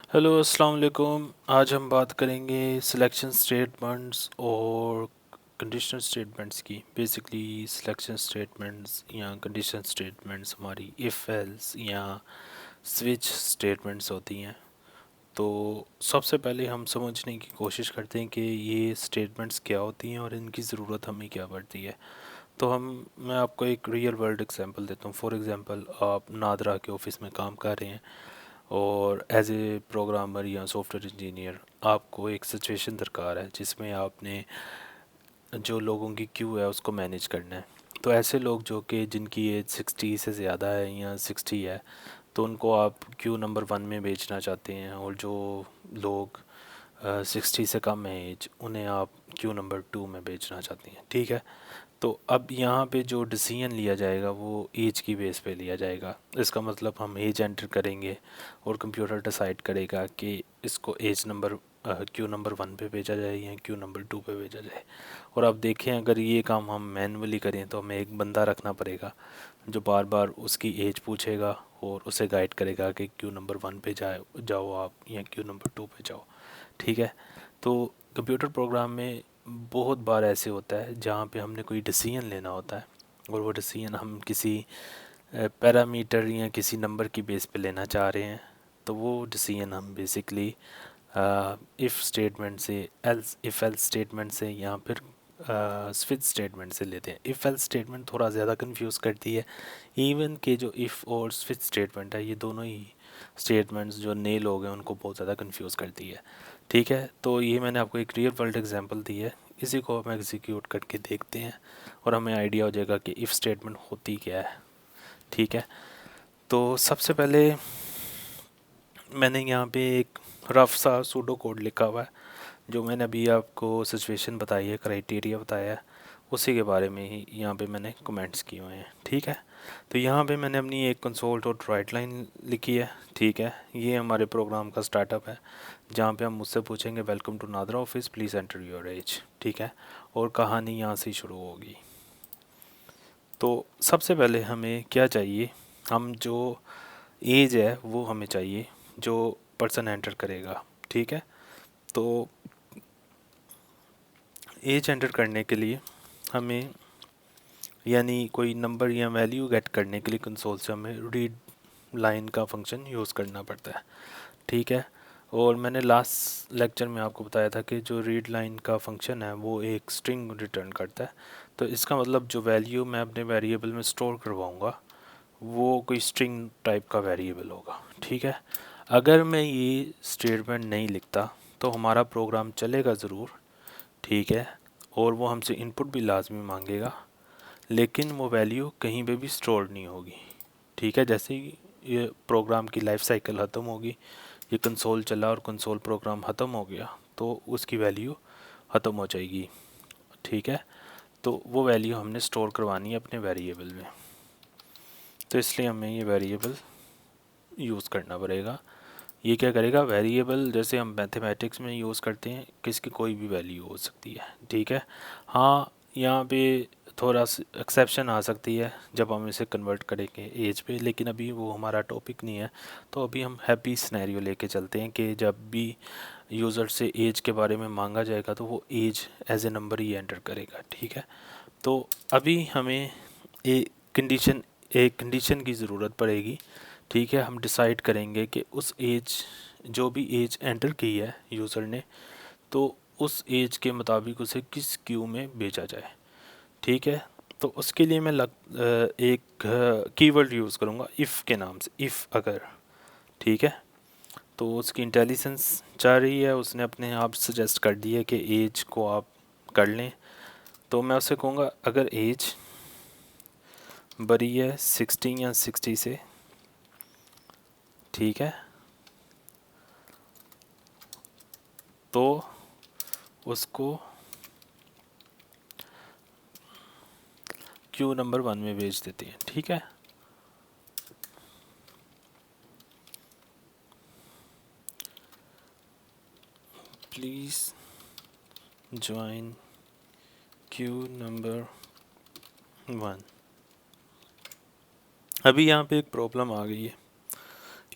Hello अस्सलाम वालेकुम। आज हम बात करेंगे सिलेक्शन स्टेटमेंट्स और कंडीशनल स्टेटमेंट्स की। बेसिकली सिलेक्शन स्टेटमेंट्स या कंडीशनल स्टेटमेंट्स हमारी इफ़ एल्स या स्विच स्टेटमेंट्स होती हैं। तो सबसे पहले हम समझने की कोशिश करते हैं कि ये स्टेटमेंट्स क्या होती हैं और इनकी ज़रूरत हमें क्या पड़ती है। तो मैं आपको एक रियल वर्ल्ड एग्जांपल देता हूँ। फॉर एग्जांपल, आप नादरा के ऑफिस में काम कर रहे हैं और एज ए प्रोग्रामर या सॉफ्टवेयर इंजीनियर आपको एक सिचुएशन दरकार है जिसमें आपने जो लोगों की क्यू है उसको मैनेज करना है। तो ऐसे लोग जो कि जिनकी एज 60 से ज़्यादा है या 60 है, तो उनको आप क्यू नंबर 1 में भेजना चाहते हैं, और जो लोग 60 से कम है एज, उन्हें आप क्यू नंबर 2 में भेजना चाहते हैं। ठीक है। तो अब यहाँ पे जो डिसीजन लिया जाएगा वो एज की बेस पे लिया जाएगा। इसका मतलब हम एज एंटर करेंगे और कंप्यूटर डिसाइड करेगा कि इसको एज नंबर क्यू नंबर 1 पे भेजा जाए या क्यू नंबर 2 पे भेजा जाए। और अब देखें, अगर ये काम हम मैनुअली करें तो हमें एक बंदा रखना पड़ेगा जो बार बार उसकी एज पूछेगा और उसे गाइड करेगा कि क्यू नंबर 1 पे जाओ आप, या क्यू नंबर 2 पे जाओ। ठीक है। तो कंप्यूटर प्रोग्राम में बहुत बार ऐसे होता है जहाँ पे हमने कोई डिसीजन लेना होता है, और वो डिसीजन हम किसी पैरामीटर या किसी नंबर की बेस पे लेना चाह रहे हैं। तो वो डिसीजन हम बेसिकली इफ़ स्टेटमेंट से, एल्स इफ़ एल्स स्टेटमेंट से, या फिर स्विच स्टेटमेंट से लेते हैं। इफ़ एल्स स्टेटमेंट थोड़ा ज़्यादा कंफ्यूज करती है। इवन के जो इफ़ और स्विच स्टेटमेंट है, ये दोनों ही स्टेटमेंट्स जो नए लोग हैं उनको बहुत ज़्यादा कंफ्यूज करती है। ठीक है। तो ये मैंने आपको एक रियल वर्ल्ड एग्जांपल दी है, इसी को हम एग्जीक्यूट करके देखते हैं और हमें आइडिया हो जाएगा कि इफ़ स्टेटमेंट होती क्या है। ठीक है। तो सबसे पहले मैंने यहाँ पे एक रफ सा सूडो कोड लिखा हुआ है, जो मैंने अभी आपको सिचुएशन बताई है, क्राइटेरिया बताया है, उसी के बारे में ही यहाँ पे मैंने कमेंट्स किए हुए हैं। ठीक है। तो यहाँ पे मैंने अपनी एक कंसोल डॉट राइट लाइन लिखी है। ठीक है। ये हमारे प्रोग्राम का स्टार्टअप है, जहाँ पे हम मुझसे पूछेंगे welcome to NADRA office, please enter your age. ठीक है। और कहानी यहाँ से शुरू होगी। तो सबसे पहले हमें क्या चाहिए, हम जो एज है वो हमें चाहिए जो पर्सन एंटर करेगा। ठीक है। तो एज एंटर करने के लिए हमें, यानी कोई नंबर या वैल्यू गेट करने के लिए कंसोल से हमें रीड लाइन का फंक्शन यूज़ करना पड़ता है। ठीक है। और मैंने लास्ट लेक्चर में आपको बताया था कि जो रीड लाइन का फंक्शन है वो एक स्ट्रिंग रिटर्न करता है। तो इसका मतलब जो वैल्यू मैं अपने वेरिएबल में स्टोर करवाऊँगा वो कोई स्ट्रिंग टाइप का वेरिएबल होगा। ठीक है। अगर मैं ये स्टेटमेंट नहीं लिखता तो हमारा प्रोग्राम चलेगा ज़रूर। ठीक है। और वो हमसे इनपुट भी लाजमी मांगेगा, लेकिन वो वैल्यू कहीं पे भी स्टोर नहीं होगी। ठीक है। जैसे ही ये प्रोग्राम की लाइफ साइकिल ख़त्म होगी, ये कंसोल चला और कंसोल प्रोग्राम ख़त्म हो गया, तो उसकी वैल्यू ख़त्म हो जाएगी। ठीक है। तो वो वैल्यू हमने स्टोर करवानी है अपने वेरिएबल में, तो इसलिए हमें ये वेरिएबल यूज़ करना पड़ेगा। ये क्या करेगा, वेरिएबल जैसे हम मैथमेटिक्स में यूज़ करते हैं, किसकी कोई भी वैल्यू हो सकती है। ठीक है। हाँ, यहाँ पे थोड़ा एक्सेप्शन आ सकती है जब हम इसे कन्वर्ट करेंगे एज पे, लेकिन अभी वो हमारा टॉपिक नहीं है। तो अभी हम हैप्पी सिनेरियो लेके चलते हैं कि जब भी यूज़र से एज के बारे में मांगा जाएगा तो वो एज एज ए नंबर ही एंटर करेगा। ठीक है। तो अभी हमें कंडीशन एक कंडीशन की ज़रूरत पड़ेगी। ठीक है। हम डिसाइड करेंगे कि उस एज, जो भी एज एंटर की है यूज़र ने, तो उस एज के मुताबिक उसे किस क्यू में भेजा जाए। ठीक है। तो उसके लिए मैं एक कीवर्ड यूज़ करूँगा इफ़ के नाम से, इफ़ अगर। ठीक है। तो उसकी इंटेलिजेंस चाह रही है, उसने अपने आप सजेस्ट कर दी है कि एज को आप कर लें। तो मैं उसे कहूँगा अगर एज बड़ी है 60 या 60 से। ठीक है। तो उसको क्यू नंबर 1 में भेज देते हैं। ठीक है। Please join Q number 1। अभी यहाँ पे एक प्रॉब्लम आ गई है।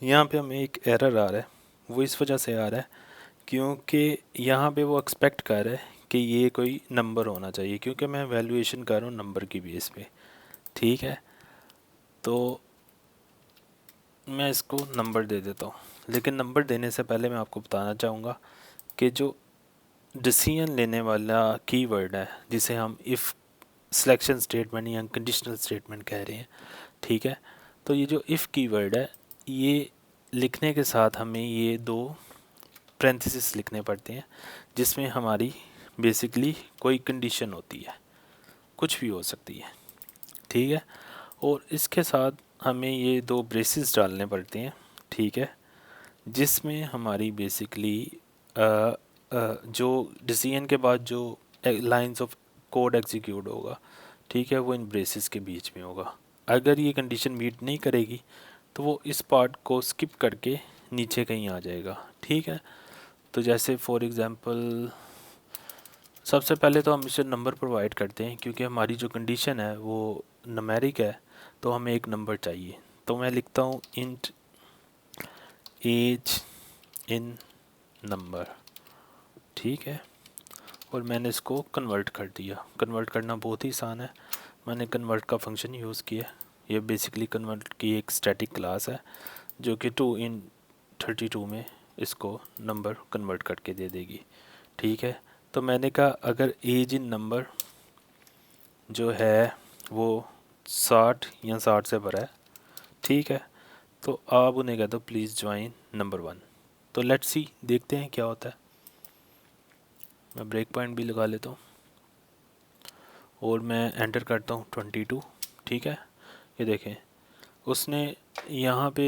यहाँ पे हमें एक एरर आ रहा है वो इस वजह से आ रहा है क्योंकि यहाँ पे वो एक्सपेक्ट कर रहा है कि ये कोई नंबर होना चाहिए, क्योंकि मैं वैल्यूएशन कर रहा हूँ नंबर की बेस पे। ठीक है, तो मैं इसको नंबर दे देता हूँ। लेकिन नंबर देने से पहले मैं आपको बताना चाहूँगा कि जो डिसीजन लेने वाला कीवर्ड है, जिसे हम इफ़ सिलेक्शन स्टेटमेंट या कंडीशनल स्टेटमेंट कह रहे हैं, ठीक है, तो ये जो इफ़ कीवर्ड है, ये लिखने के साथ हमें ये दो पैरेंथेसिस लिखने पड़ते हैं, जिसमें हमारी बेसिकली कोई कंडीशन होती है, कुछ भी हो सकती है। ठीक है, और इसके साथ हमें ये दो ब्रेसेस डालने पड़ते हैं। ठीक है, जिसमें हमारी बेसिकली जो डिसीजन के बाद जो लाइंस ऑफ कोड एग्जीक्यूट होगा, ठीक है, वो इन ब्रेसेस के बीच में होगा। अगर ये कंडीशन मीट नहीं करेगी तो वो इस पार्ट को स्किप करके नीचे कहीं आ जाएगा। ठीक है, तो जैसे फॉर एग्ज़ाम्पल सबसे पहले तो हम इसे नंबर प्रोवाइड करते हैं, क्योंकि हमारी जो कंडीशन है वो न्यूमेरिक है, तो हमें एक नंबर चाहिए। तो मैं लिखता हूँ इंट एज इन नंबर। ठीक है, और मैंने इसको कन्वर्ट कर दिया। कन्वर्ट करना बहुत ही आसान है, मैंने कन्वर्ट का फंक्शन यूज़ किया। ये बेसिकली कन्वर्ट की एक स्टैटिक क्लास है जो कि 2 इन 32 में इसको नंबर कन्वर्ट करके दे देगी। ठीक है, तो मैंने कहा अगर एज इन नंबर जो है वो 60 या 60 से भरा है, ठीक है, तो आप उन्हें कह दो प्लीज़ ज्वाइन नंबर 1। तो लेट्स सी, देखते हैं क्या होता है। मैं ब्रेक पॉइंट भी लगा लेता हूँ और मैं एंटर करता हूँ 22। ठीक है, ये देखें उसने यहाँ पे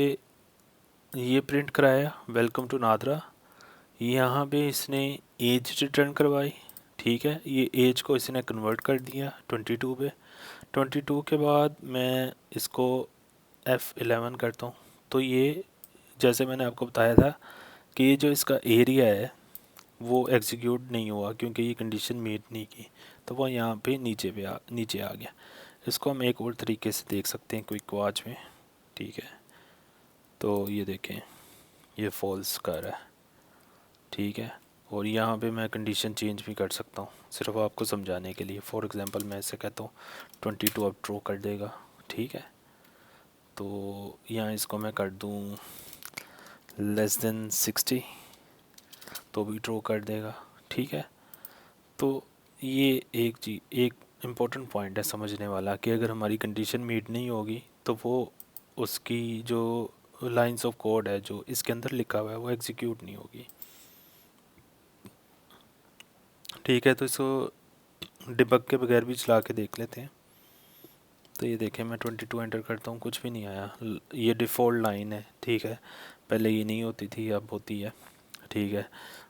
ये प्रिंट कराया वेलकम टू नादरा, यहाँ पे इसने एज रिटर्न करवाई। ठीक है, ये एज को इसने कन्वर्ट कर दिया 22 पे। 22 के बाद मैं इसको F11 करता हूँ, तो ये जैसे मैंने आपको बताया था कि ये जो इसका एरिया है वो एग्जीक्यूट नहीं हुआ क्योंकि ये कंडीशन मीट नहीं की, तो वो यहाँ पे नीचे आ गया। इसको हम एक और तरीके से देख सकते हैं क्विक वॉच में। ठीक है, तो ये देखें ये फॉल्स कर रहा है। ठीक है, और यहाँ पे मैं कंडीशन चेंज भी कर सकता हूँ सिर्फ आपको समझाने के लिए। फॉर एग्ज़ाम्पल मैं इसे कहता हूँ 22 अब ट्रू कर देगा। ठीक है, तो यहाँ इसको मैं कर दूँ <60, तो भी ट्रू कर देगा। ठीक है, तो ये एक इम्पोर्टेंट पॉइंट है समझने वाला कि अगर हमारी कंडीशन मीट नहीं होगी तो वो उसकी जो लाइंस ऑफ कोड है जो इसके अंदर लिखा हुआ है वो एग्जीक्यूट नहीं होगी। ठीक है, तो इसको डिबग के बगैर भी चला के देख लेते हैं। तो ये देखें मैं 22 एंटर करता हूँ, कुछ भी नहीं आया। ये डिफ़ॉल्ट लाइन है। ठीक है, पहले ये नहीं होती थी, अब होती है। ठीक है,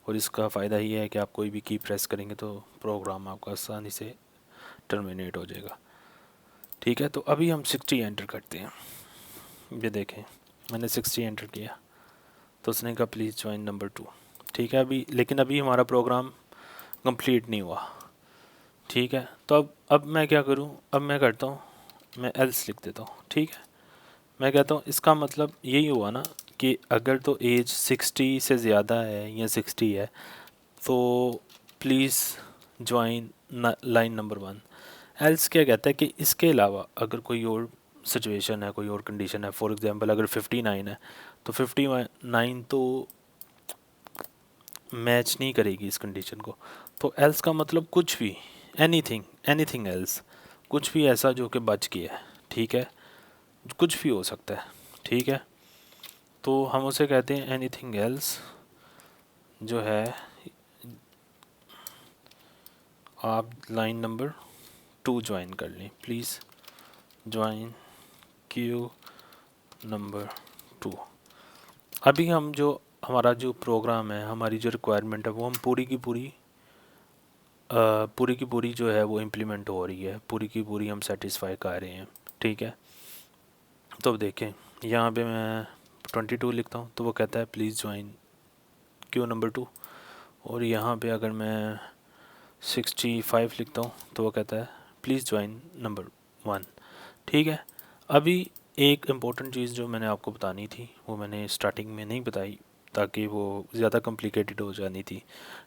और इसका फ़ायदा ये है कि आप कोई भी की प्रेस करेंगे तो प्रोग्राम आपका आसानी से टर्मिनेट हो जाएगा। ठीक है, तो अभी हम 60 एंटर करते हैं। ये देखें मैंने 60 एंटर किया तो उसने कहा प्लीज़ ज्वाइन नंबर 2। ठीक है, लेकिन अभी हमारा प्रोग्राम कंप्लीट नहीं हुआ। ठीक है, तो अब मैं क्या करूं, अब मैं करता हूं मैं एल्स लिख देता हूं। ठीक है, मैं कहता हूं इसका मतलब यही हुआ ना कि अगर तो एज 60 से ज़्यादा है या 60 है तो please join line number 1। Else क्या कहता है कि इसके अलावा अगर कोई और सिचुएशन है, कोई और कंडीशन है, फॉर एग्जांपल अगर 59 है तो 59 तो मैच नहीं करेगी इस कंडीशन को। तो एल्स का मतलब कुछ भी, एनीथिंग एल्स, कुछ भी ऐसा जो कि बच गया है। ठीक है, कुछ भी हो सकता है। ठीक है, तो हम उसे कहते हैं एनीथिंग एल्स जो है। आप लाइन नंबर 2 ज्वाइन कर लें, प्लीज़ ज्वाइन क्यू नंबर 2। अभी हम जो हमारा जो प्रोग्राम है, हमारी जो रिक्वायरमेंट है वो हम पूरी की पूरी जो है वो इम्प्लीमेंट हो रही है, पूरी की पूरी हम सेटिस्फाई कर रहे हैं। ठीक है, तो अब देखें यहाँ पे मैं 22 लिखता हूँ तो वो कहता है प्लीज़ ज्वाइन क्यू नंबर 2, और यहाँ पे अगर मैं 65 लिखता हूँ तो वो कहता है प्लीज़ ज्वाइन नंबर 1। ठीक है, अभी एक इम्पोर्टेंट चीज़ जो मैंने आपको बतानी थी वो मैंने स्टार्टिंग में नहीं बताई, ताकि वो ज़्यादा कॉम्प्लिकेटेड हो जानी थी।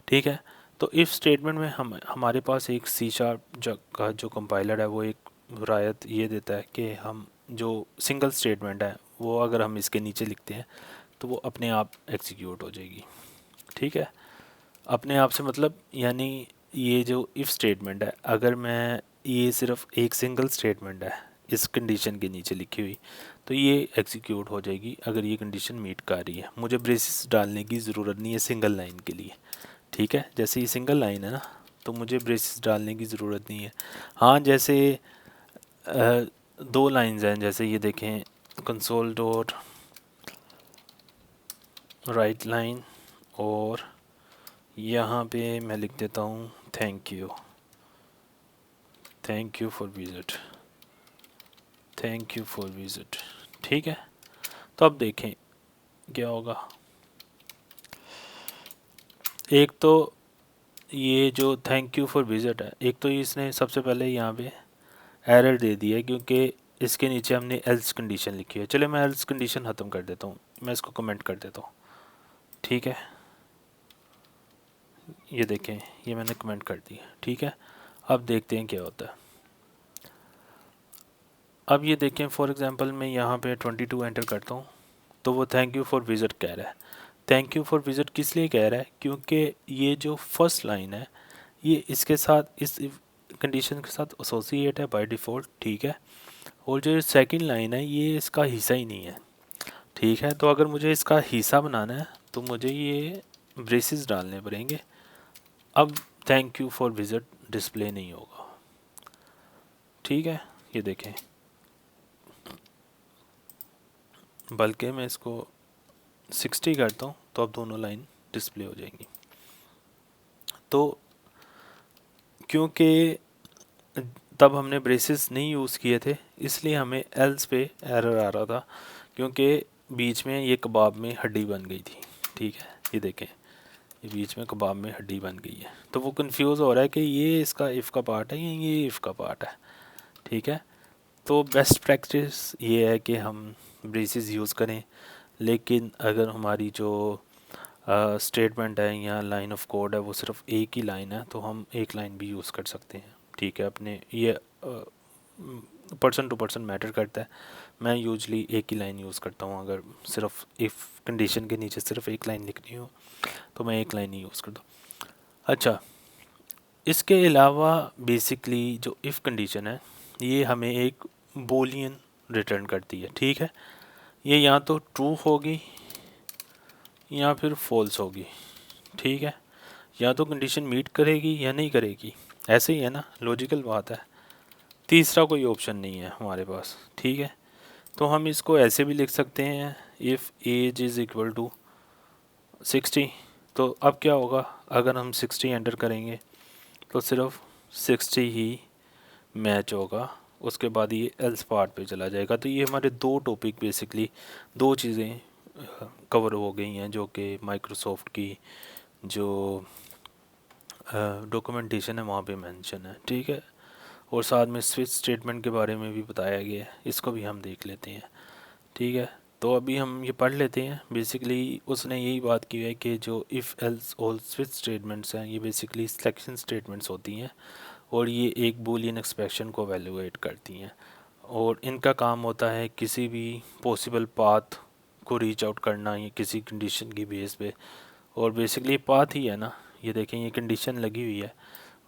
ठीक है, तो इफ़ स्टेटमेंट में हमारे पास एक सी शार्प का जो कंपाइलर है वो एक रायत ये देता है कि हम जो सिंगल स्टेटमेंट है वो अगर हम इसके नीचे लिखते हैं तो वो अपने आप एग्जीक्यूट हो जाएगी। ठीक है, अपने आप से मतलब यानी ये जो इफ़ स्टेटमेंट है, अगर मैं ये सिर्फ एक सिंगल स्टेटमेंट है इस कंडीशन के नीचे लिखी हुई, तो ये एग्जीक्यूट हो जाएगी अगर ये कंडीशन मीट कर रही है। मुझे ब्रेसिस डालने की ज़रूरत नहीं है सिंगल लाइन के लिए। ठीक है, जैसे ये सिंगल लाइन है ना, तो मुझे ब्रेसिस डालने की ज़रूरत नहीं है। हाँ, जैसे दो लाइंस हैं, जैसे ये देखें कंसोल डॉट राइट लाइन, और यहाँ पे मैं लिख देता हूँ thank you for visit, thank you for visit. ठीक है, तो अब देखें क्या होगा। एक तो ये जो थैंक यू फॉर विज़िट है, एक तो इसने सबसे पहले यहाँ पे एरर दे दी है क्योंकि इसके नीचे हमने एल्स कंडीशन लिखी है। चले मैं एल्स कंडीशन ख़त्म कर देता हूँ, मैं इसको कमेंट कर देता हूँ। ठीक है, ये देखें ये मैंने कमेंट कर दिया। ठीक है, अब देखते हैं क्या होता है। अब ये देखें फॉर एग्ज़ाम्पल मैं यहाँ पे 22 एंटर करता हूँ तो वो थैंक यू फॉर विज़िट कह रहा है। थैंक यू फॉर विज़िट किस लिए कह रहा है, क्योंकि ये जो फर्स्ट लाइन है ये इसके साथ इस कंडीशन के साथ एसोसिएट है बाय डिफ़ॉल्ट। ठीक है, और जो सेकंड लाइन है ये इसका हिस्सा ही नहीं है। ठीक है, तो अगर मुझे इसका हिस्सा बनाना है तो मुझे ये ब्रेसेस डालने पड़ेंगे। अब thank you for visit display नहीं होगा। ठीक है, ये देखें, बल्कि मैं इसको 60 करता हूँ तो अब दोनों लाइन डिस्प्ले हो जाएंगी। तो क्योंकि तब हमने ब्रेसेस नहीं यूज़ किए थे इसलिए हमें एल्स पे एरर आ रहा था, क्योंकि बीच में ये कबाब में हड्डी बन गई थी। ठीक है, ये देखें ये बीच में कबाब में हड्डी बन गई है, तो वो कंफ्यूज हो रहा है कि ये इसका इफ़ का पार्ट है या ये इफ़ का पार्ट है। ठीक है, तो बेस्ट प्रैक्टिस ये है कि हम ब्रेसेस यूज़ करें, लेकिन अगर हमारी जो स्टेटमेंट है या लाइन ऑफ कोड है वो सिर्फ एक ही लाइन है तो हम एक लाइन भी यूज़ कर सकते हैं। ठीक है, अपने ये पर्सन टू पर्सन मैटर करता है। मैं यूजली एक ही लाइन यूज़ करता हूँ, अगर सिर्फ इफ़ कंडीशन के नीचे सिर्फ एक लाइन लिखनी हो तो मैं एक लाइन ही यूज़ करता हूँ। अच्छा, इसके अलावा बेसिकली जो इफ़ कंडीशन है ये हमें एक बोलियन रिटर्न करती है। ठीक है, ये या तो ट्रू होगी या फिर फॉल्स होगी। ठीक है, या तो कंडीशन मीट करेगी या नहीं करेगी, ऐसे ही है ना, लॉजिकल बात है। तीसरा कोई ऑप्शन नहीं है हमारे पास। ठीक है, तो हम इसको ऐसे भी लिख सकते हैं if age is equal to 60। तो अब क्या होगा, अगर हम 60 एंटर करेंगे तो सिर्फ 60 ही मैच होगा, उसके बाद ये एल्स पार्ट पे चला जाएगा। तो ये हमारे दो टॉपिक बेसिकली दो चीज़ें कवर हो गई हैं जो कि माइक्रोसॉफ्ट की जो डॉक्यूमेंटेशन है वहाँ पे मेंशन है। ठीक है, और साथ में स्विच स्टेटमेंट के बारे में भी बताया गया है, इसको भी हम देख लेते हैं। ठीक है, तो अभी हम ये पढ़ लेते हैं। बेसिकली उसने यही बात की है कि जो इफ़ एल्स और स्विच स्टेटमेंट्स हैं ये बेसिकली सिलेक्शन स्टेटमेंट्स होती हैं और ये एक बूलियन एक्सप्रेशन को एवेलुएट करती हैं, और इनका काम होता है किसी भी पॉसिबल पाथ को रीच आउट करना या किसी कंडीशन की बेस पे। और बेसिकली पाथ ही है ना, ये देखें ये कंडीशन लगी हुई है,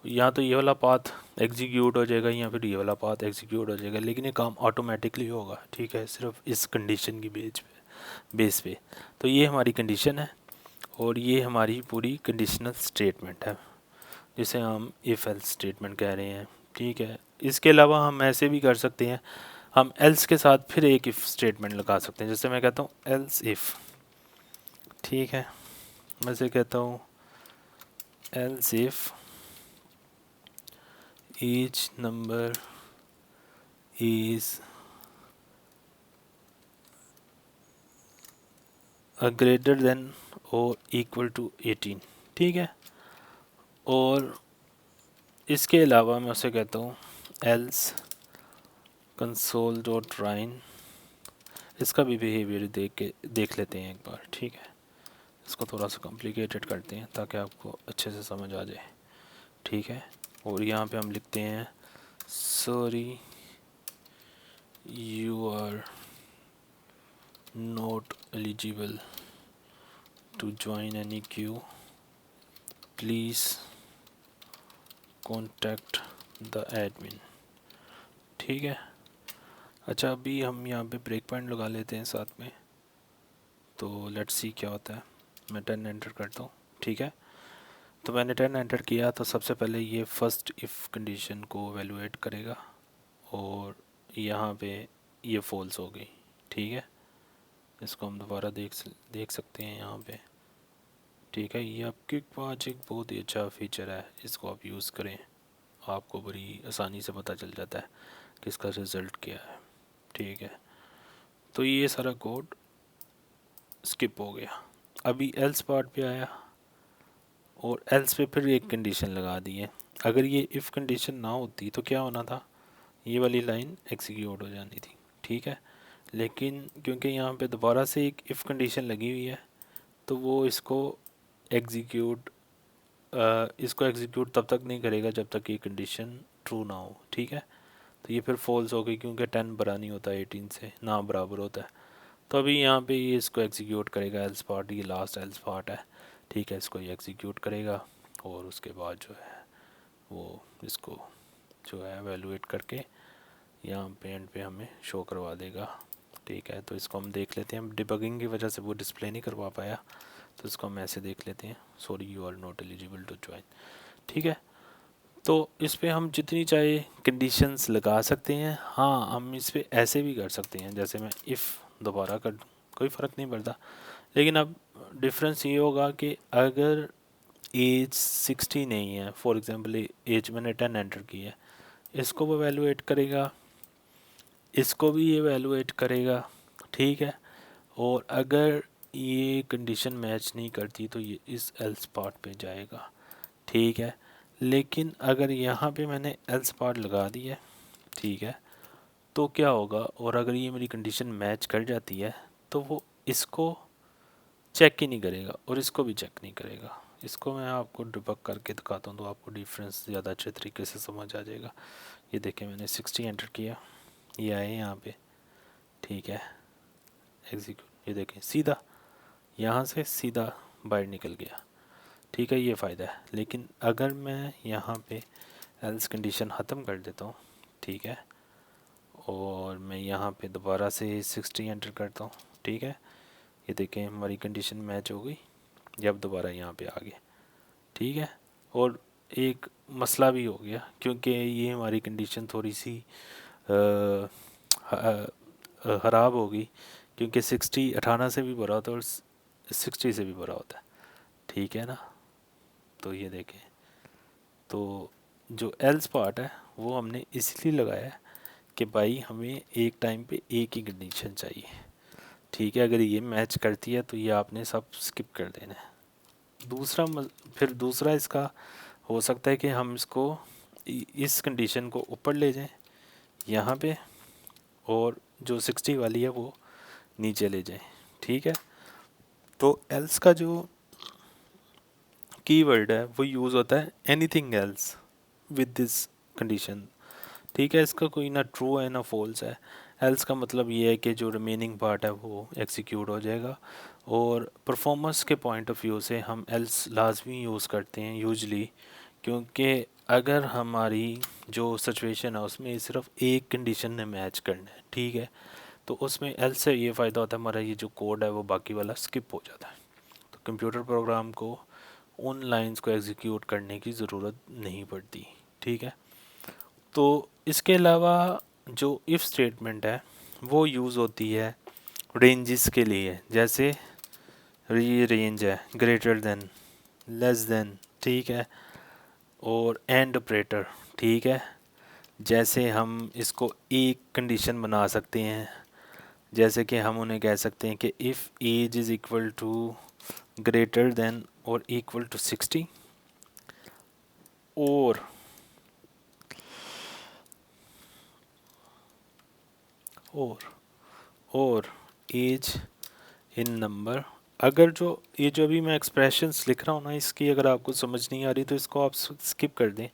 या तो ये वाला पाथ एग्जीक्यूट हो जाएगा या फिर ये वाला पाथ एग्जीक्यूट हो जाएगा, लेकिन ये काम ऑटोमेटिकली होगा। ठीक है, सिर्फ इस कंडीशन की बेस पे। तो ये हमारी कंडीशन है और ये हमारी पूरी कंडीशनल स्टेटमेंट है जिसे हम इफ़ एल्स स्टेटमेंट कह रहे हैं। ठीक है, इसके अलावा हम ऐसे भी कर सकते हैं, हम एल्स के साथ फिर एक इफ़ स्टेटमेंट लगा सकते हैं। जैसे मैं कहता हूँ एल्स इफ़, ठीक है, मैं से कहता हूँ else if each number is greater than or equal to 18। ठीक है, और इसके अलावा मैं उसे कहता हूँ else console डॉट राइन, इसका भी बिहेवियर देख लेते हैं एक बार। ठीक है, इसको थोड़ा सा कॉम्प्लिकेटेड करते हैं ताकि आपको अच्छे से समझ आ जाए, ठीक है। और यहाँ पे हम लिखते हैं sorry you are not eligible to join any queue, please contact the admin, ठीक है। अच्छा, अभी हम यहाँ पे ब्रेक पॉइंट लगा लेते हैं साथ में, तो लेट्स सी क्या होता है। मैं 10 एंटर करता हूँ, ठीक है। तो मैंने 10 एंटर किया, तो सबसे पहले ये फर्स्ट इफ़ कंडीशन को एवेलुएट करेगा और यहाँ पे ये फॉल्स हो गई, ठीक है। इसको हम दोबारा देख सकते हैं यहाँ पे, ठीक है। ये आपके पास एक बहुत ही अच्छा फीचर है, इसको आप यूज़ करें, आपको बड़ी आसानी से पता चल जाता है कि इसका रिज़ल्ट क्या है, ठीक है। तो ये सारा कोड स्किप हो गया। अभी एल्स पार्ट पे आया और एल्स पे फिर एक कंडीशन लगा दी है। अगर ये इफ़ कंडीशन ना होती तो क्या होना था, ये वाली लाइन एग्जीक्यूट हो जानी थी, ठीक है। लेकिन क्योंकि यहाँ पे दोबारा से एक इफ़ कंडीशन लगी हुई है, तो वो एग्जीक्यूट इसको एग्जीक्यूट तब तक नहीं करेगा जब तक ये कंडीशन ट्रू ना हो, ठीक है। तो ये फिर फॉल्स हो गई क्योंकि 10 बड़ा नहीं होता 18 से, ना बराबर होता है। तो अभी यहाँ पे ये इसको एग्जीक्यूट करेगा एल्स पार्ट, ये लास्ट एल्स पार्ट है, ठीक है। इसको ये एग्जीक्यूट करेगा और उसके बाद जो है वो इसको जो है एवेलुएट करके यहाँ पे एंड पे हमें शो करवा देगा, ठीक है। तो इसको हम देख लेते हैं, डिबगिंग की वजह से वो डिस्प्ले नहीं करवा पाया, तो इसको हम ऐसे देख लेते हैं, sorry you are not eligible to join, ठीक है। तो इस पर हम जितनी चाहे कंडीशंस लगा सकते हैं। हाँ, हम इस पर ऐसे भी कर सकते हैं, जैसे मैं इफ़ दोबारा कर दूँ, कोई फ़र्क नहीं पड़ता। लेकिन अब डिफरेंस ये होगा कि अगर एज 60 नहीं है, फॉर एग्ज़ाम्पल एज मैंने 10 एंटर की है, इसको वो वैल्यूएट करेगा, इसको भी ये वैल्यूएट करेगा, ठीक है। और अगर ये कंडीशन मैच नहीं करती तो ये इस एल्स पार्ट पे जाएगा, ठीक है। लेकिन अगर यहाँ पे मैंने एल्स पार्ट लगा दी है, ठीक है, तो क्या होगा, और अगर ये मेरी कंडीशन मैच कर जाती है तो वो इसको चेक ही नहीं करेगा और इसको भी चेक नहीं करेगा। इसको मैं आपको डिबग करके दिखाता हूँ तो आपको डिफरेंस ज़्यादा अच्छे तरीके से समझ आ जाएगा। ये देखें, मैंने 60 एंटर किया, ये आए यहाँ पे, ठीक है, एग्जीक्यूट, ये देखें सीधा यहाँ से सीधा बाहर निकल गया, ठीक है। ये फ़ायदा है। लेकिन अगर मैं यहाँ पे एल्स कंडीशन ख़त्म कर देता हूँ, ठीक है, और मैं यहाँ पे दोबारा से 60 एंटर करता हूँ, ठीक है, ये देखें हमारी कंडीशन मैच हो गई, जब दोबारा यहाँ पे आ गए, ठीक है। और एक मसला भी हो गया क्योंकि ये हमारी कंडीशन थोड़ी सी ख़राब हो गई, क्योंकि 60 18 से भी बड़ा होता है और 60 से भी बड़ा होता है, ठीक है ना। तो ये देखें, तो जो एल्स पार्ट है वो हमने इसलिए लगाया है कि भाई हमें एक टाइम पे एक ही कंडीशन चाहिए, ठीक है। अगर ये मैच करती है तो ये आपने सब स्किप कर देना है। फिर दूसरा इसका हो सकता है कि हम इसको इस कंडीशन को ऊपर ले जाएं यहाँ पे, और जो 60 वाली है वो नीचे ले जाएं, ठीक है। तो एल्स का जो कीवर्ड है वो यूज़ होता है anything else with this condition, ठीक है। इसका कोई ना ट्रू है ना फॉल्स है। एल्स का मतलब ये है कि जो रिमेनिंग पार्ट है वो एग्जीक्यूट हो जाएगा। और परफॉर्मेंस के पॉइंट ऑफ व्यू से हम एल्स लाजमी यूज़ करते हैं यूजली, क्योंकि अगर हमारी जो सिचुएशन है उसमें सिर्फ एक कंडीशन ने मैच करना है, ठीक है, तो उसमें एल्स से ये फ़ायदा होता है, हमारा ये जो कोड है वो बाकी वाला स्किप हो जाता है। तो कंप्यूटर प्रोग्राम को उन लाइंस को एग्जीक्यूट करने की ज़रूरत नहीं पड़ती, ठीक है। तो इसके अलावा जो इफ़ स्टेटमेंट है वो यूज़ होती है रेंजेस के लिए, जैसे ये रेंज है ग्रेटर देन, लेस देन, ठीक है, और एंड ऑपरेटर, ठीक है। जैसे हम इसको एक कंडीशन बना सकते हैं, जैसे कि हम उन्हें कह सकते हैं कि if age is equal to greater than और इक्वल टू 60, और और और एज इन नंबर अगर जो ये जो अभी मैं एक्सप्रेशंस लिख रहा हूँ ना, इसकी अगर आपको समझ नहीं आ रही तो इसको आप स्किप कर दें।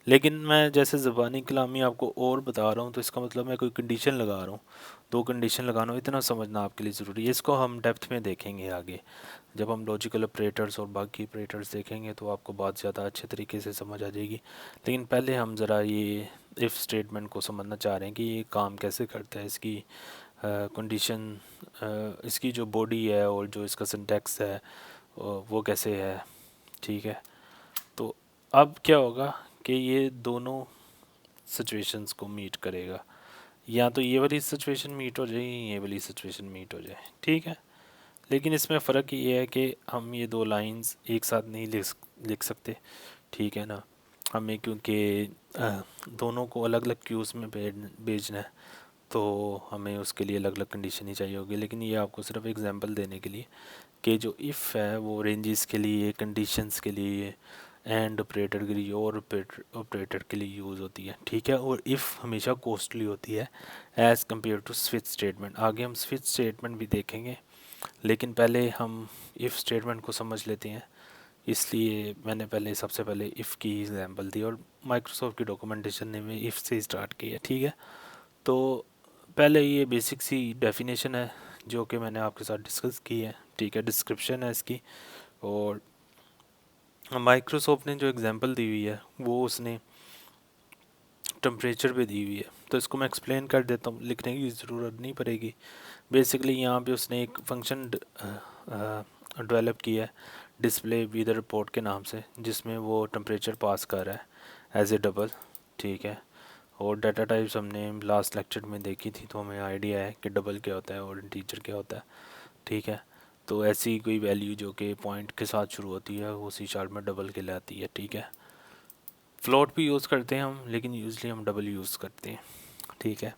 लेकिन मैं जैसे ज़बानी कलामी आपको और बता रहा हूँ, तो इसका मतलब मैं कोई कंडीशन लगा रहा हूँ, दो कंडीशन लगाना हो, इतना समझना आपके लिए ज़रूरी है। इसको हम डेप्थ में देखेंगे आगे, जब हम लॉजिकल ऑपरेटर्स और बाकी ऑपरेटर्स देखेंगे तो आपको बहुत ज़्यादा अच्छे तरीके से समझ आ जाएगी। लेकिन पहले हम ज़रा ये इफ़ स्टेटमेंट को समझना चाह रहे हैं कि ये काम कैसे करता है, इसकी कंडीशन, इसकी जो बॉडी है और जो इसका सिंटैक्स है वो कैसे है। ठीक है, तो अब क्या होगा कि ये दोनों सिचुएशंस को मीट करेगा, या तो ये वाली सिचुएशन मीट हो जाए, ये वाली सिचुएशन मीट हो जाए। ठीक है, लेकिन इसमें फ़र्क ये है कि हम ये दो लाइंस एक साथ नहीं लिख सकते। ठीक है ना, हमें क्योंकि दोनों को अलग अलग क्यूज़ में भेजना है, तो हमें उसके लिए अलग अलग कंडीशन ही चाहिए होगी। लेकिन ये आपको सिर्फ एग्जांपल देने के लिए कि जो इफ़ है वो रेंजेस के लिए, कंडीशंस के लिए, एंड ऑपरेटर के लिए और ऑपरेटर के लिए यूज़ होती है। ठीक है, और इफ़ हमेशा कॉस्टली होती है as compare to switch statement. आगे हम स्विच स्टेटमेंट भी देखेंगे, लेकिन पहले हम इफ़ स्टेटमेंट को समझ लेते हैं। इसलिए मैंने पहले सबसे पहले इफ़ की एग्जांपल दी और माइक्रोसॉफ्ट की डॉक्यूमेंटेशन ने में इफ़ से स्टार्ट की है। ठीक है, तो पहले ये बेसिक सी डेफिनेशन है जो कि मैंने आपके साथ डिस्कस की है। ठीक है, डिस्क्रिप्शन है इसकी, और माइक्रोसॉफ्ट ने जो एग्जांपल दी हुई है वो उसने टेम्परेचर पे दी हुई है, तो इसको मैं एक्सप्लेन कर देता हूँ, लिखने की ज़रूरत नहीं पड़ेगी। बेसिकली यहाँ पे उसने एक फंक्शन डेवलप किया है डिस्प्ले विद रिपोर्ट के नाम से, जिसमें वो टेम्परेचर पास कर रहा है एज ए डबल। ठीक है, और डाटा टाइप्स हमने लास्ट लेक्चर में देखी थी, तो हमें आइडिया है कि डबल क्या होता है और इंटीजर क्या होता है। ठीक है, तो ऐसी कोई वैल्यू जो कि पॉइंट के साथ शुरू होती है वो सी शार्प में डबल कहलाती है। ठीक है, फ्लोट भी यूज़ करते हैं हम, लेकिन यूजली हम डबल यूज़ करते हैं। ठीक है,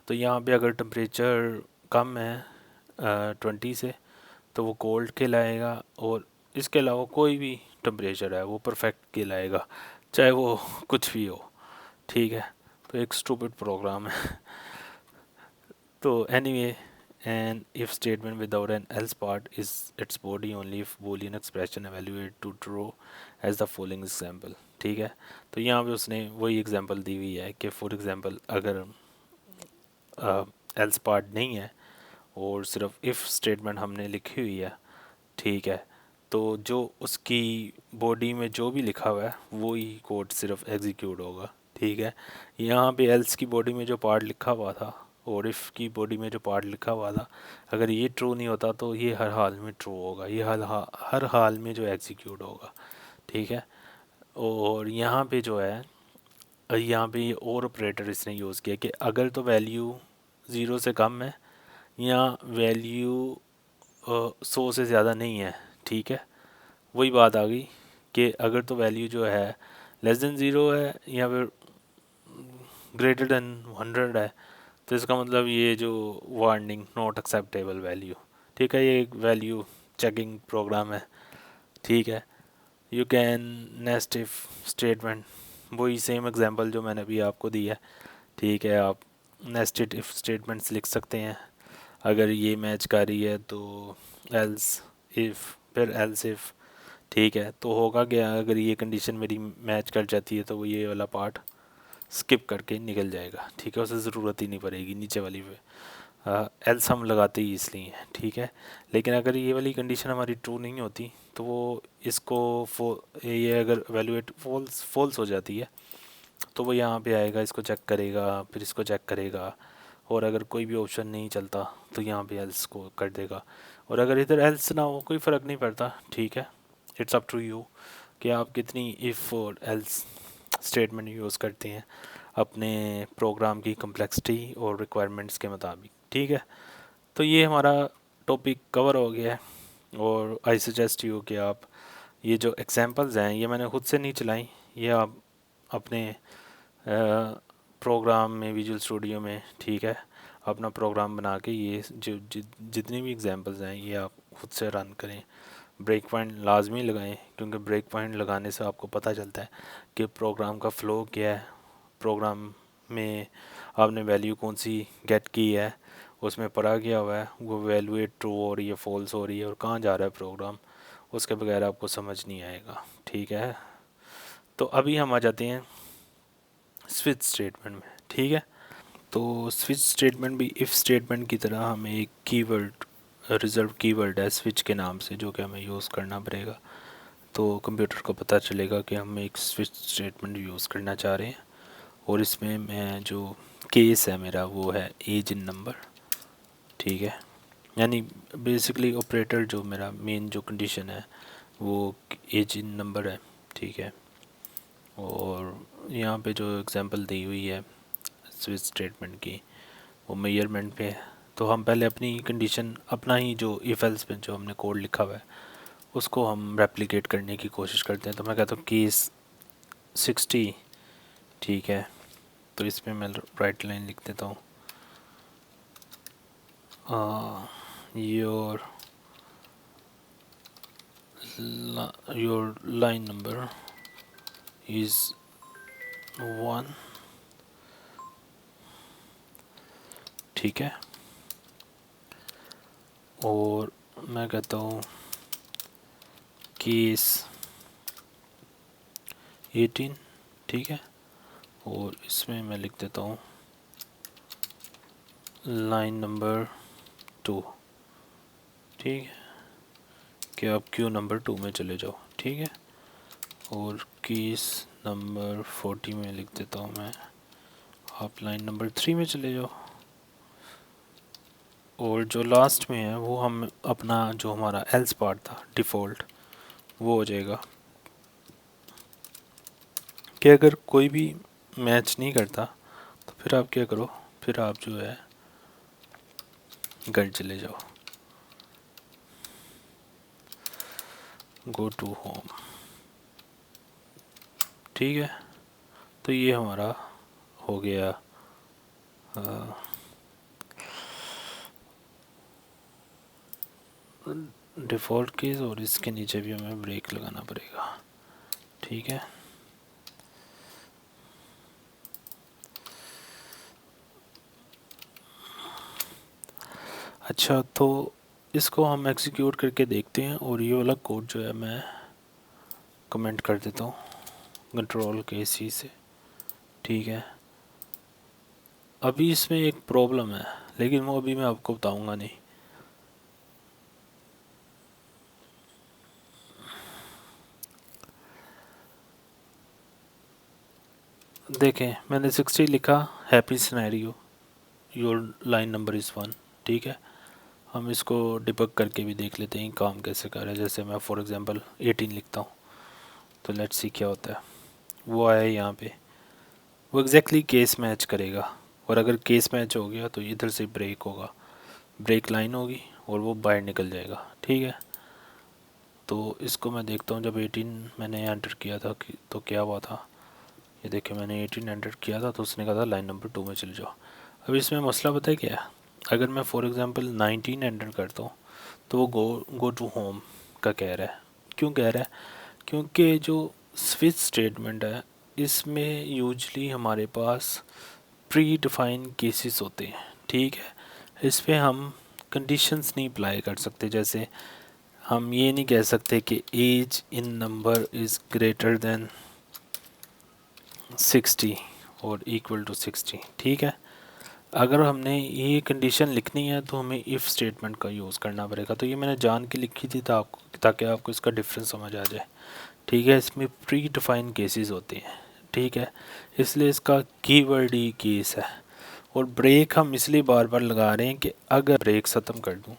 तो यहाँ पे अगर टेम्परेचर कम है 20 से, तो वो कोल्ड कहलाएगा, और इसके अलावा कोई भी टेम्परेचर है वो परफेक्ट कहलाएगा, चाहे वो कुछ भी हो। ठीक है, तो एक स्टूपिड प्रोग्राम है। तो anyway, an if statement without an else part is its body only if boolean expression evaluated to true as the following example। ठीक है, तो यहाँ पे उसने वही एग्जांपल दी हुई है कि फॉर एग्जांपल अगर एल्स पार्ट नहीं है और सिर्फ इफ़ स्टेटमेंट हमने लिखी हुई है, ठीक है, तो जो उसकी बॉडी में जो भी लिखा हुआ है वो ही कोड सिर्फ एग्जीक्यूट होगा। ठीक है, यहाँ पे एल्स की बॉडी में जो पार्ट लिखा हुआ था और इफ़ की बॉडी में जो पार्ट लिखा हुआ था, अगर ये ट्रू नहीं होता तो ये हर हाल में ट्रू होगा, ये हर हाल में जो एग्जीक्यूट होगा। ठीक है, और यहाँ पे जो है, यहाँ पे ये और ऑपरेटर इसने यूज़ किया कि अगर तो वैल्यू ज़ीरो से कम है या वैल्यू 100 से ज़्यादा नहीं है। ठीक है, वही बात आ गई कि अगर तो वैल्यू जो है लेस देन ज़ीरो है या फिर ग्रेटर देन 100 है, तो इसका मतलब ये जो वार्निंग नॉट एक्सेप्टेबल वैल्यू। ठीक है, ये एक वैल्यू चेकिंग प्रोग्राम है। ठीक है, you can nest if statement, वही सेम एग्जांपल जो मैंने अभी आपको दी है। ठीक है, आप नेस्टेड इफ स्टेटमेंट्स लिख सकते हैं। अगर ये मैच कर रही है तो एल्स इफ़, फिर एल्स इफ़। ठीक है, तो होगा क्या, अगर ये कंडीशन मेरी मैच कर जाती है तो वो ये वाला पार्ट स्किप करके निकल जाएगा। ठीक है, उसे ज़रूरत ही नहीं पड़ेगी नीचे वाली पे, एल्स हम लगाते ही इसलिए हैं। ठीक है, लेकिन अगर ये वाली कंडीशन हमारी ट्रू नहीं होती तो वो इसको ये अगर वैल्यूएट फॉल्स हो जाती है तो वो यहाँ पे आएगा, इसको चेक करेगा, फिर इसको चेक करेगा, और अगर कोई भी ऑप्शन नहीं चलता तो यहाँ पे एल्स को कर देगा। और अगर इधर एल्स ना हो कोई फ़र्क नहीं पड़ता। ठीक है, इट्स अप टू यू कि आप कितनी इफ़ और एल्स स्टेटमेंट यूज़ करते हैं अपने प्रोग्राम की कम्प्लेक्सिटी और रिक्वायरमेंट्स के मुताबिक। ठीक है, तो ये हमारा टॉपिक कवर हो गया है, और आई सजेस्ट यू कि आप ये जो एग्जांपल्स हैं ये मैंने खुद से नहीं चलाई, ये आप अपने प्रोग्राम में विजुअल स्टूडियो में, ठीक है, अपना प्रोग्राम बना के ये जो जितनी भी एग्जांपल्स हैं ये आप खुद से रन करें। ब्रेक पॉइंट लाजमी लगाएं, क्योंकि ब्रेक पॉइंट लगाने से आपको पता चलता है कि प्रोग्राम का फ़्लो क्या है, प्रोग्राम में आपने वैल्यू कौन सी गेट की है, उसमें पढ़ा गया हुआ है, वो वैल्यूएट ट्रू हो रही है, फॉल्स हो रही है, और कहाँ जा रहा है प्रोग्राम, उसके बगैर आपको समझ नहीं आएगा। ठीक है, तो अभी हम आ जाते हैं स्विच स्टेटमेंट में। ठीक है, तो स्विच स्टेटमेंट भी इफ़ स्टेटमेंट की तरह हमें एक कीवर्ड, रिजर्व कीवर्ड है स्विच के नाम से, जो कि हमें यूज़ करना पड़ेगा। तो कंप्यूटर को पता चलेगा कि हम एक स्विच स्टेटमेंट यूज़ करना चाह रहे हैं, और इसमें मैं जो केस है मेरा वो है एज इन नंबर। ठीक है, यानी बेसिकली ऑपरेटर जो मेरा मेन जो कंडीशन है वो एज इन नंबर है। ठीक है, और यहाँ पे जो एग्जांपल दी हुई है स्विच स्टेटमेंट की वो मेजरमेंट पे है। तो हम पहले अपनी कंडीशन, अपना ही जो इफ एल्स में जो हमने कोड लिखा हुआ है उसको हम रेप्लिकेट करने की कोशिश करते हैं। तो मैं कहता हूँ केस 60। ठीक है, तो इसमें मैं राइट लाइन लिख देता हूँ, योर लाइन नंबर इज़ 1। ठीक है, और मैं कहता हूँ केस 18। ठीक है, और इसमें मैं लिख देता हूँ लाइन नंबर 2। ठीक है, कि आप क्यू नंबर 2 में चले जाओ। ठीक है, और केस नंबर 40 में लिख देता हूँ मैं, आप लाइन नंबर 3 में चले जाओ। और जो लास्ट में है वो हम अपना जो हमारा एल्स पार्ट था डिफ़ॉल्ट वो हो जाएगा कि अगर कोई भी मैच नहीं करता तो फिर आप क्या करो, फिर आप जो है घर चले जाओ, गो टू होम। ठीक है, तो ये हमारा हो गया डिफ़ॉल्ट केस, और इसके नीचे भी हमें ब्रेक लगाना पड़ेगा। ठीक है, अच्छा, तो इसको हम एग्जीक्यूट करके देखते हैं, और ये वाला कोड जो है मैं कमेंट कर देता हूँ कंट्रोल के सी से। ठीक है, अभी इसमें एक प्रॉब्लम है, लेकिन वो अभी मैं आपको बताऊंगा नहीं। देखें, मैंने 60 लिखा, happy scenario, your line number is 1। ठीक है, हम इसको डिबग करके भी देख लेते हैं काम कैसे कर रहा है। जैसे मैं फॉर एग्जांपल 18 लिखता हूँ, तो लेट्स सी क्या होता है। वो आया यहाँ पे, वो एग्जैक्टली केस मैच करेगा, और अगर केस मैच हो गया तो इधर से ब्रेक होगा, ब्रेक लाइन होगी, और वो बाहर निकल जाएगा। ठीक है, तो इसको मैं देखता हूँ, जब 18 मैंने एंटर किया था तो क्या हुआ था। ये देखिए, मैंने 18 एंटर किया था तो उसने कहा था लाइन नंबर 2 में चले जाओ। अब इसमें मसला पता है क्या है, अगर मैं फॉर एग्जांपल 19 एंटर करता हूँ तो वो गो टू होम का कह रहा है। क्यों कह रहा है? क्योंकि जो स्विच स्टेटमेंट है इसमें यूजली हमारे पास प्री डिफाइन केसेस होते हैं। ठीक है, इस पर हम कंडीशंस नहीं अप्लाई कर सकते। जैसे हम ये नहीं कह सकते कि age in number is greater than 60 और इक्वल टू 60। ठीक है, अगर हमने ये कंडीशन लिखनी है तो हमें इफ़ स्टेटमेंट का यूज़ करना पड़ेगा। तो ये मैंने जान के लिखी थी ताकि आपको इसका डिफरेंस समझ आ जाए। ठीक है, इसमें प्री डिफाइन केसेस होते हैं। ठीक है, इसलिए इसका कीवर्ड ही केस है। और ब्रेक हम इसलिए बार बार लगा रहे हैं कि अगर ब्रेक ख़त्म कर दूं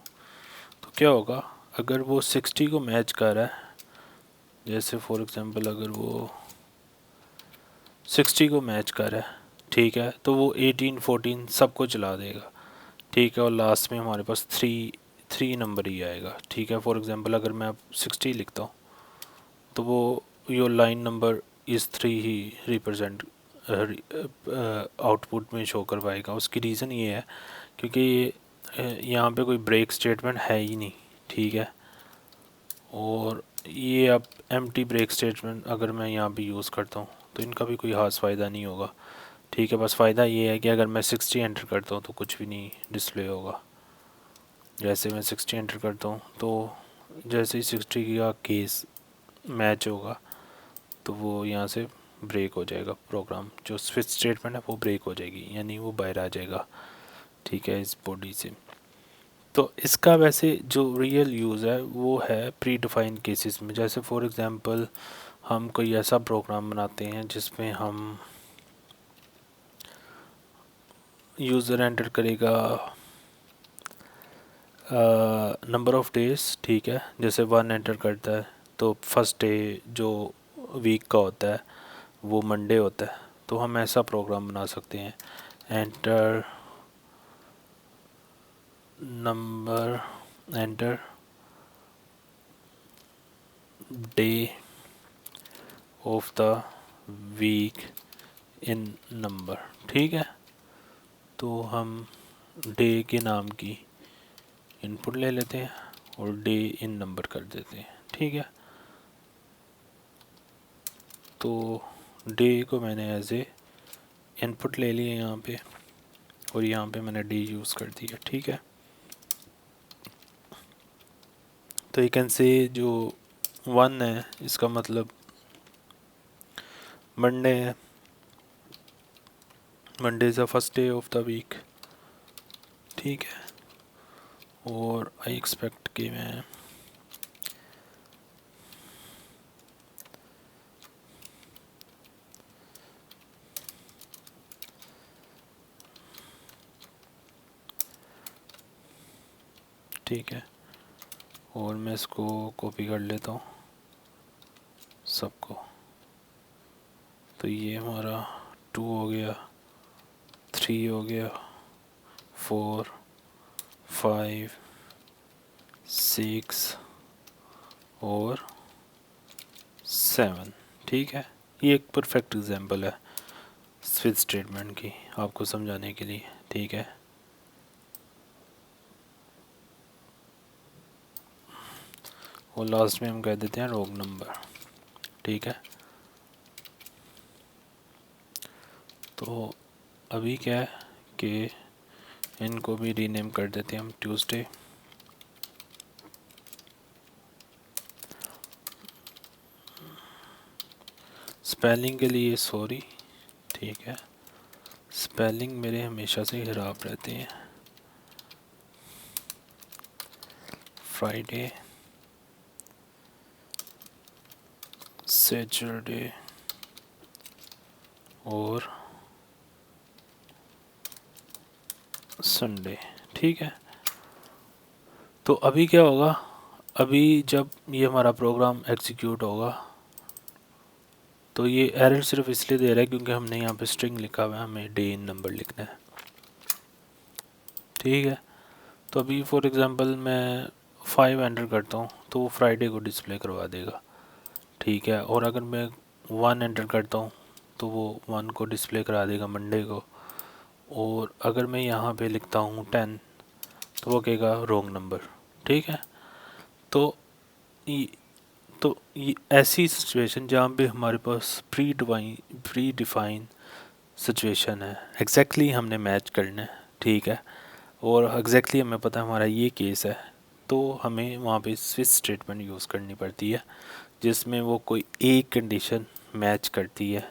तो क्या होगा, अगर वो 60 को मैच कर रहा है, जैसे फॉर एग्जांपल अगर वो 60 को मैच कर रहा है, ठीक है, तो वो 18 14 सबको चला देगा। ठीक है, और लास्ट में हमारे पास थ्री नंबर ही आएगा। ठीक है, फॉर एग्जांपल अगर मैं अब 60 लिखता हूँ तो वो your line number is 3 he represent output में शो करवाएगा। उसकी रीज़न ये है क्योंकि यहाँ पे कोई ब्रेक स्टेटमेंट है ही नहीं। ठीक है, और ये अब एम्प्टी ब्रेक स्टेटमेंट अगर मैं यहाँ पे यूज़ करता हूँ तो इनका भी कोई ख़ास फ़ायदा नहीं होगा। ठीक है। बस फ़ायदा ये है कि अगर मैं 60 एंटर करता हूँ तो कुछ भी नहीं डिस्प्ले होगा। जैसे मैं 60 एंटर करता हूँ तो जैसे ही 60 का केस मैच होगा तो वो यहाँ से ब्रेक हो जाएगा, प्रोग्राम जो स्विच स्टेटमेंट है वो ब्रेक हो जाएगी, यानी वो बाहर आ जाएगा। ठीक है, इस बॉडी से। तो इसका वैसे जो रियल यूज़ है वो है प्री डिफाइंड केसेस में। जैसे फॉर एग्जांपल हम कोई ऐसा प्रोग्राम बनाते हैं जिसमें हम यूज़र एंटर करेगा नंबर ऑफ़ डेज़। ठीक है, जैसे 1 एंटर करता है तो फर्स्ट डे जो वीक का होता है वो मंडे होता है। तो हम ऐसा प्रोग्राम बना सकते हैं, enter number, enter day of the week in number. ठीक है, तो हम डे के नाम की इनपुट ले लेते हैं और डे इन नंबर कर देते हैं। ठीक है, तो डे को मैंने एज ए इनपुट ले लिया यहाँ पे, और यहाँ पे मैंने डे यूज़ कर दिया। ठीक है, तो यू कैन से जो 1 है इसका मतलब मंडे है, Monday is the first day of the week. ठीक है, और आई एक्सपेक्ट कि मैं ठीक है, और मैं इसको कॉपी कर लेता हूँ सबको। तो ये हमारा 2 हो गया, 3 हो गया, 4, 5, 6 और 7। ठीक है, ये एक परफेक्ट एग्जांपल है स्विच स्टेटमेंट की आपको समझाने के लिए। ठीक है, और लास्ट में हम कह देते हैं रोग नंबर। ठीक है, तो अभी क्या है कि इनको भी रीनेम कर देते हैं हम ट्यूसडे। स्पेलिंग के लिए सॉरी। ठीक है, स्पेलिंग मेरे हमेशा से खराब रहते हैं। फ्राइडे, सैटरडे और संडे। ठीक है, तो अभी क्या होगा, अभी जब ये हमारा प्रोग्राम एग्जीक्यूट होगा तो ये एरर सिर्फ इसलिए दे रहा है क्योंकि हमने यहाँ पे स्ट्रिंग लिखा हुआ है, हमें डे इन नंबर लिखना है। ठीक है, तो अभी फॉर एग्जांपल मैं 5 एंटर करता हूँ तो वो फ्राइडे को डिस्प्ले करवा देगा। ठीक है, और अगर मैं 1 एंटर करता हूँ तो वो 1 को डिस्प्ले करा देगा मंडे को। और अगर मैं यहाँ पे लिखता हूँ 10 तो वो कहेगा रॉन्ग नंबर। ठीक है, तो ये ये ऐसी सिचुएशन जहाँ पे हमारे पास प्री डिफाइन सिचुएशन है, एग्जैक्टली हमने मैच करना है। ठीक है, और एग्जैक्टली हमें पता है हमारा ये केस है, तो हमें वहाँ पे स्विच स्टेटमेंट यूज़ करनी पड़ती है जिसमें वो कोई एक कंडीशन मैच करती है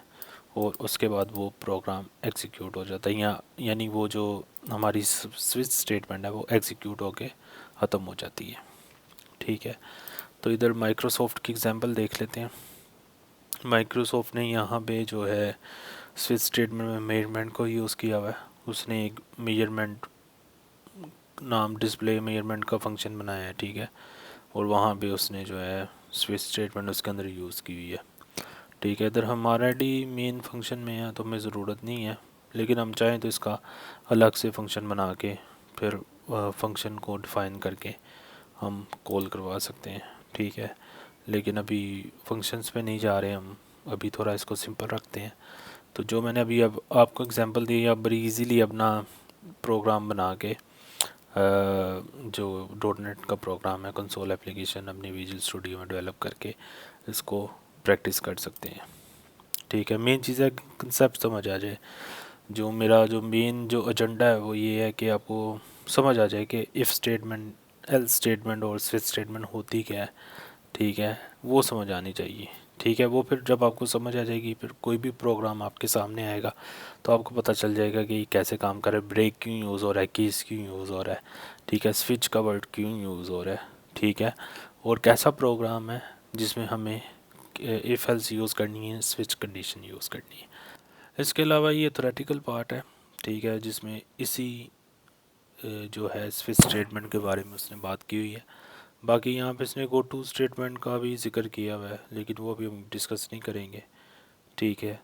और उसके बाद वो प्रोग्राम एग्जीक्यूट हो जाता है, यानी वो जो हमारी स्विच स्टेटमेंट है वो एग्जीक्यूट होके ख़त्म हो जाती है। ठीक है, तो इधर माइक्रोसॉफ्ट की एग्जांपल देख लेते हैं। माइक्रोसॉफ्ट ने यहाँ पे जो है स्विच स्टेटमेंट में मेजरमेंट को यूज़ किया हुआ है। उसने एक मेजरमेंट नाम डिस्प्ले मेजरमेंट का फंक्शन बनाया है। ठीक है, और वहाँ पे उसने जो है स्विच स्टेटमेंट उसके अंदर यूज़ की हुई है। ठीक है, इधर हम ऑलरेडी मेन फंक्शन में है तो हमें ज़रूरत नहीं है, लेकिन हम चाहें तो इसका अलग से फंक्शन बना के फिर फंक्शन को डिफ़ाइन करके हम कॉल करवा सकते हैं। ठीक है, लेकिन अभी फंक्शंस पे नहीं जा रहे हम, अभी थोड़ा इसको सिंपल रखते हैं। तो जो मैंने अभी अब आपको एग्जांपल दी, आप बड़ी इजीली अपना प्रोग्राम बना के जो डॉट नेट का प्रोग्राम है कंसोल एप्लीकेशन अपनी विजुअल स्टूडियो में डेवलप करके इसको प्रैक्टिस कर सकते हैं। ठीक है, मेन चीज़ है कंसेप्ट समझ आ जाए। जो मेरा जो मेन जो एजेंडा है वो ये है कि आपको समझ आ जाए कि इफ़ स्टेटमेंट, एल्स स्टेटमेंट और स्विच स्टेटमेंट होती क्या है। ठीक है, वो समझ आनी चाहिए। ठीक है, वो फिर जब आपको समझ आ जाएगी, फिर कोई भी प्रोग्राम आपके सामने आएगा तो आपको पता चल जाएगा कि कैसे काम कर रहा है, ब्रेक क्यों यूज़ हो रहा है, कीज़ क्यों यूज़ हो रहा है। ठीक है, स्विच का वर्ड क्यों यूज़ हो रहा है। ठीक है, और कैसा प्रोग्राम है जिसमें हमें इफ़ एल्स यूज़ करनी है, स्विच कंडीशन यूज़ करनी है। इसके अलावा ये थ्योरेटिकल पार्ट है। ठीक है, जिसमें इसी जो है स्विच स्टेटमेंट के बारे में उसने बात की हुई है। बाकी यहाँ पे इसने गो टू स्टेटमेंट का भी जिक्र किया हुआ है, लेकिन वो भी हम डिस्कस नहीं करेंगे। ठीक है,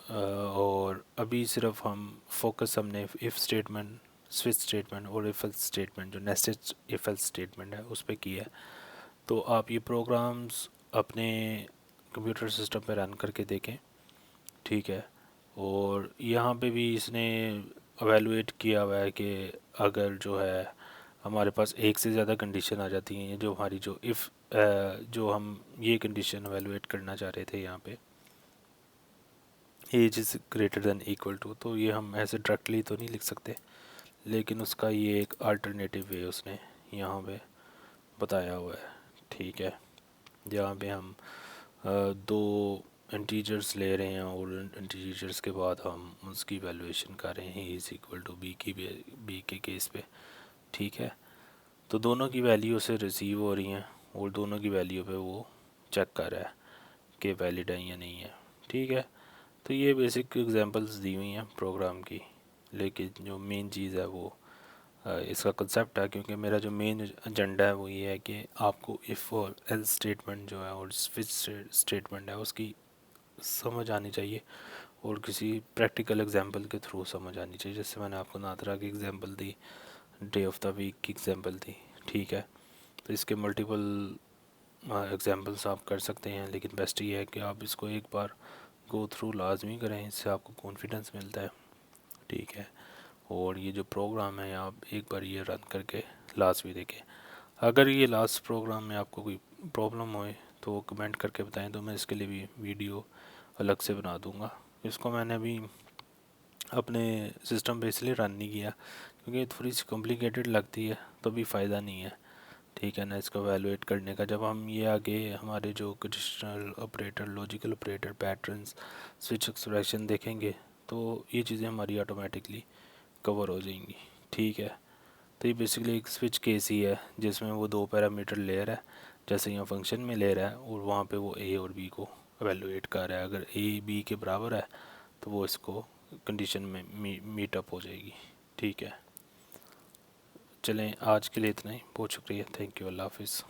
और अभी सिर्फ हम फोकस हमने इफ़ स्टेटमेंट, स्विच स्टेटमेंट और इफ एल्स स्टेटमेंट, जो नेस्टेड इफ एल्स स्टेटमेंट है उस पर किया है। तो आप ये प्रोग्राम्स अपने कंप्यूटर सिस्टम पे रन करके देखें। ठीक है, और यहाँ पे भी इसने एवेलुएट किया हुआ है कि अगर जो है हमारे पास एक से ज़्यादा कंडीशन आ जाती हैं, जो हमारी जो इफ़ जो हम ये कंडीशन एवेलुएट करना चाह रहे थे यहाँ पे, age is greater than equal to, तो ये हम ऐसे डायरेक्टली तो नहीं लिख सकते, लेकिन उसका ये एक अल्टरनेटिव वे उसने यहाँ पे बताया हुआ है। ठीक है, जहाँ पे हम दो इंटीजर्स ले रहे हैं और इंटीजर्स के बाद हम उसकी वैल्यूएशन कर रहे हैं इज़ इक्वल टू बी के केस पे। ठीक है, तो दोनों की वैल्यू उसे रिसीव हो रही हैं और दोनों की वैल्यू पे वो चेक कर रहा है कि वैलिड है या नहीं है। ठीक है, तो ये बेसिक एग्जांपल्स दी हुई हैं प्रोग्राम की, लेकिन जो मेन चीज़ है वो इसका कंसेप्ट है, क्योंकि मेरा जो मेन एजेंडा है वो ये है कि आपको इफ़ और एल्स स्टेटमेंट जो है और स्विच स्टेटमेंट है उसकी समझ आनी चाहिए, और किसी प्रैक्टिकल एग्जांपल के थ्रू समझ आनी चाहिए। जैसे मैंने आपको नादरा की एग्जांपल दी, डे ऑफ द वीक की एग्जांपल दी। ठीक है, तो इसके मल्टीपल एग्जांपल्स आप कर सकते हैं, लेकिन बेस्ट ये है कि आप इसको एक बार गो थ्रू लाजमी करें, इससे आपको कॉन्फिडेंस मिलता है। ठीक है, और ये जो प्रोग्राम है आप एक बार ये रन करके लास्ट भी देखें। अगर ये लास्ट प्रोग्राम में आपको कोई प्रॉब्लम होए तो कमेंट करके बताएं, तो मैं इसके लिए भी वीडियो अलग से बना दूंगा। इसको मैंने अभी अपने सिस्टम पे इसलिए रन नहीं किया क्योंकि ये थोड़ी सी कॉम्प्लिकेटेड लगती है, तो भी फ़ायदा नहीं है। ठीक है ना, इसको एवेलुएट करने का। जब हम ये आगे हमारे जो conditional operator, logical operator, patterns, switch expression देखेंगे तो ये चीज़ें हमारी ऑटोमेटिकली कवर हो जाएंगी। ठीक है, तो ये बेसिकली एक स्विच केस ही है जिसमें वो दो पैरामीटर ले रहा है, जैसे यहाँ फंक्शन में ले रहा है, और वहाँ पे वो ए और बी को एवेलुएट कर रहा है। अगर ए बी के बराबर है तो वो इसको कंडीशन में मीट अप हो जाएगी। ठीक है, चलें आज के लिए इतना ही, बहुत शुक्रिया, थैंक यू, अल्लाह हाफिज़।